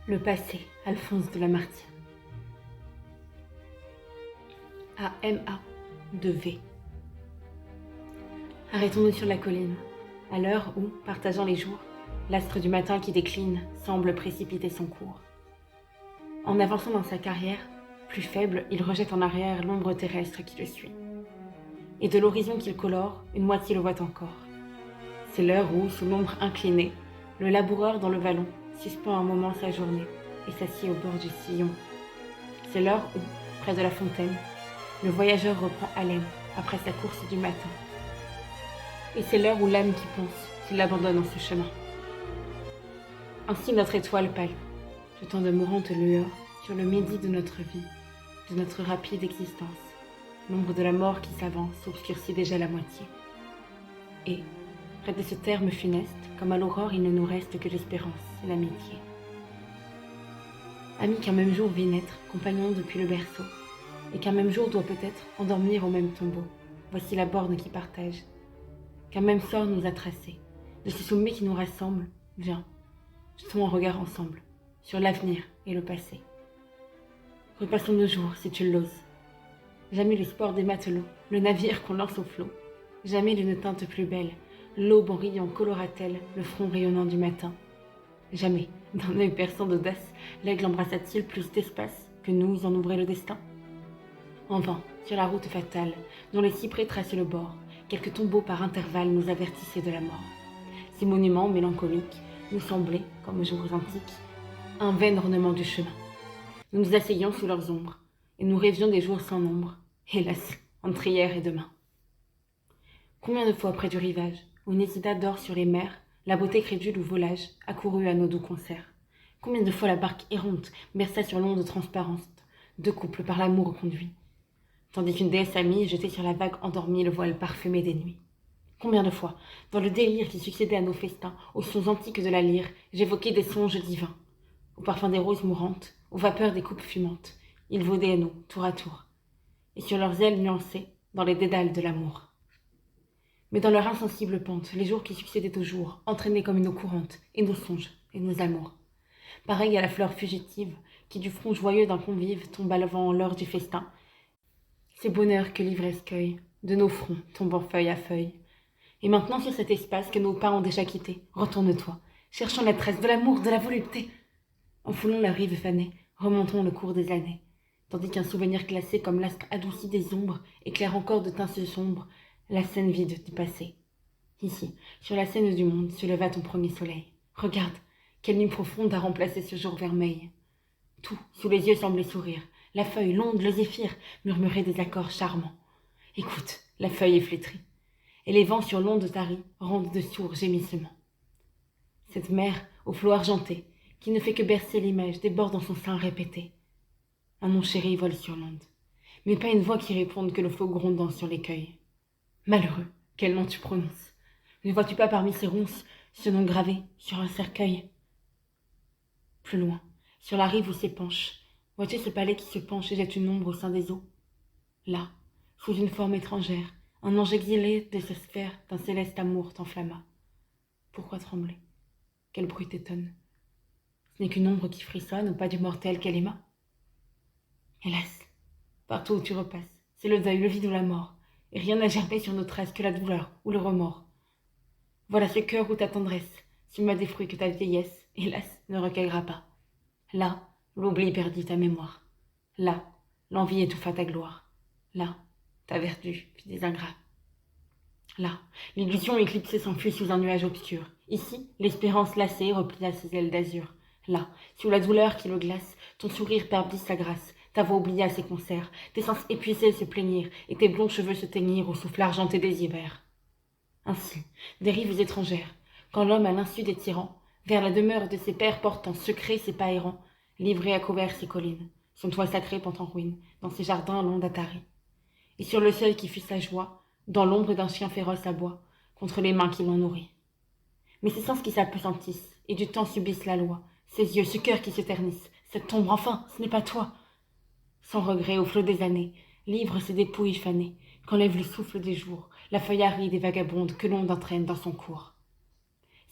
Le passé, Alphonse de Lamartine. AMA de V. Arrêtons-nous sur la colline, à l'heure où, partageant les jours, l'astre du matin qui décline semble précipiter son cours. En avançant dans sa carrière, plus faible, il rejette en arrière l'ombre terrestre qui le suit. Et de l'horizon qu'il colore, une moitié le voit encore. C'est l'heure où, sous l'ombre inclinée, le laboureur dans le vallon suspend un moment sa journée et s'assied au bord du sillon. C'est l'heure où, près de la fontaine, le voyageur reprend haleine après sa course du matin. Et c'est l'heure où l'âme qui pense qu'il abandonne en ce chemin. Ainsi notre étoile pâle, jetant de mourantes lueurs sur le midi de notre vie, de notre rapide existence, l'ombre de la mort qui s'avance obscurcit déjà la moitié. Et, près de ce terme funeste, comme à l'aurore, il ne nous reste que l'espérance et l'amitié. Amis qu'un même jour vit naître, compagnons depuis le berceau, et qu'un même jour doit peut-être endormir au même tombeau. Voici la borne qui partage, qu'un même sort nous a tracé. De ce sommet qui nous rassemble, viens, jetons un regard ensemble, sur l'avenir et le passé. Repassons nos jours, si tu l'oses. Jamais le sport des matelots, le navire qu'on lance au flot. Jamais d'une teinte plus belle, l'aube en riant colora-t-elle le front rayonnant du matin. Jamais, d'un œil perçant d'audace, l'aigle embrassa-t-il plus d'espace que nous en ouvrait le destin. En vain, sur la route fatale, dont les cyprès traçaient le bord, quelques tombeaux par intervalles nous avertissaient de la mort. Ces monuments mélancoliques nous semblaient, comme aux jours antiques, un vain ornement du chemin. Nous nous asseyions sous leurs ombres, et nous rêvions des jours sans nombre, hélas, entre hier et demain. Combien de fois près du rivage, où Nésida dort sur les mers, la beauté crédule ou volage accourut à nos doux concerts. Combien de fois la barque errante berça sur l'onde transparente, deux couples par l'amour conduits, tandis qu'une déesse amie jetait sur la vague endormie le voile parfumé des nuits. Combien de fois, dans le délire qui succédait à nos festins, aux sons antiques de la lyre, j'évoquais des songes divins, au parfum des roses mourantes, aux vapeurs des coupes fumantes, ils vaudaient à nous, tour à tour, et sur leurs ailes nuancées, dans les dédales de l'amour. Mais dans leur insensible pente, les jours qui succédaient aux jours, entraînaient comme une eau courante, et nos songes, et nos amours. Pareil à la fleur fugitive, qui du front joyeux d'un convive tombe à l'avant l'heure du festin. Ces bonheurs que l'ivresse cueille, de nos fronts, tombant feuille à feuille. Et maintenant sur cet espace que nos pas ont déjà quitté, retourne-toi, cherchons la trace de l'amour, de la volupté. Enfoulons la rive fanée, remontons le cours des années, tandis qu'un souvenir glacé comme l'astre adouci des ombres éclaire encore de teintes sombres la scène vide du passé. Ici, sur la scène du monde, se leva ton premier soleil. Regarde, quelle nuit profonde a remplacé ce jour vermeil. Tout, sous les yeux, semblait sourire. La feuille, l'onde, le zéphyr murmuraient des accords charmants. Écoute, la feuille est flétrie, et les vents sur l'onde tarie rendent de sourds gémissements. Cette mer, au flot argenté, qui ne fait que bercer l'image, déborde dans son sein répété. Un nom chéri vole sur l'onde, mais pas une voix qui réponde que le flot grondant sur l'écueil. Malheureux, quel nom tu prononces? Ne vois-tu pas parmi ces ronces ce nom gravé sur un cercueil? Plus loin, sur la rive où s'épanche, vois-tu ce palais qui se penche et jette une ombre au sein des eaux? Là, sous une forme étrangère, un ange exilé de sa sphère d'un céleste amour t'enflamma. Pourquoi trembler? Quel bruit t'étonne? Ce n'est qu'une ombre qui frissonne au pas du mortel qu'elle aima. Hélas, partout où tu repasses, c'est le deuil, le vide ou la mort, et rien n'a germé sur nos traces que la douleur ou le remords. Voilà ce cœur où ta tendresse, s'il m'a des fruits que ta vieillesse, hélas, ne recueillera pas. Là, l'oubli perdit ta mémoire. Là, l'envie étouffa ta gloire. Là, ta vertu fit des ingrats. Là, l'illusion éclipsée s'enfuit sous un nuage obscur. Ici, l'espérance lassée replia ses ailes d'azur. Là, sous la douleur qui le glace, ton sourire perdit sa grâce. Ta voix oublia ses concerts, tes sens épuisés se plaignirent, et tes blonds cheveux se teignirent au souffle argenté des hivers. Ainsi, des rives étrangères, quand l'homme à l'insu des tyrans, vers la demeure de ses pères porte en secret ses pas errants, livré à couvert ses collines, son toit sacré pend en ruine, dans ses jardins longs d'Atari. Et sur le seuil qui fut sa joie, dans l'ombre d'un chien féroce aboie, contre les mains qui l'ont nourri. Mais ses sens qui s'appesantissent, et du temps subissent la loi, ses yeux, ce cœur qui se ternissent, cette ombre, enfin, ce n'est pas toi. Sans regret, au flot des années, livre ses dépouilles fanées, qu'enlève le souffle des jours, la feuille aride et vagabonde que l'onde entraîne dans son cours.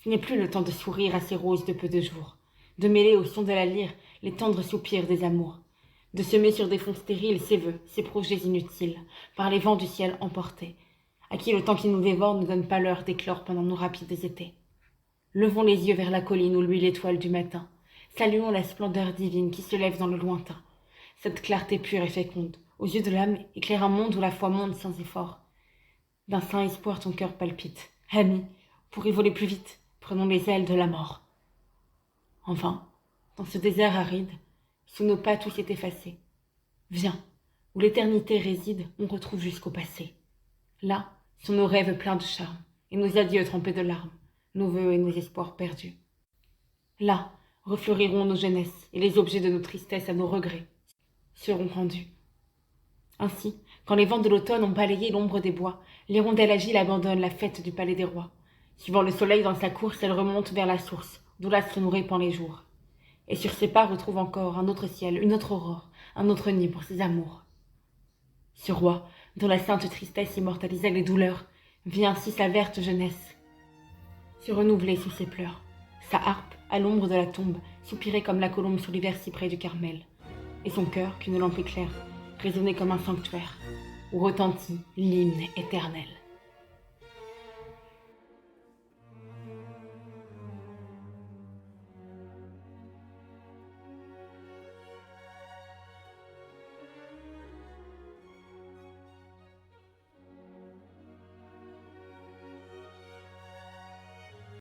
Ce n'est plus le temps de sourire à ces roses de peu de jours. de mêler au son de la lyre les tendres soupirs des amours, de semer sur des fonds stériles ses vœux, ses projets inutiles, par les vents du ciel emportés, à qui le temps qui nous dévore ne donne pas l'heure d'éclore pendant nos rapides étés. Levons les yeux vers la colline où luit l'étoile du matin, saluons la splendeur divine qui se lève dans le lointain. Cette clarté pure et féconde, aux yeux de l'âme, éclaire un monde où la foi monte sans effort. D'un saint espoir ton cœur palpite. Ami, pour y voler plus vite, prenons les ailes de la mort. Enfin, dans ce désert aride, sous nos pas tout s'est effacé. Viens, où l'éternité réside, on retrouve jusqu'au passé. Là sont nos rêves pleins de charme, et nos adieux trempés de larmes, nos vœux et nos espoirs perdus. Là refleuriront nos jeunesses, et les objets de nos tristesses à nos regrets seront rendus. Ainsi, quand les vents de l'automne ont balayé l'ombre des bois, l'hirondelle agile abandonne la fête du palais des rois. Suivant le soleil dans sa course, elle remonte vers la source, d'où l'astre nous répand les jours. Et sur ses pas retrouve encore un autre ciel, une autre aurore, un autre nid pour ses amours. Ce roi, dont la sainte tristesse immortalisait les douleurs, vit ainsi sa verte jeunesse se renouveler sous ses pleurs. Sa harpe, à l'ombre de la tombe, soupirait comme la colombe sur l'hiver cyprès du Carmel. Et son cœur, qu'une lampe éclaire, résonnait comme un sanctuaire, où retentit l'hymne éternel.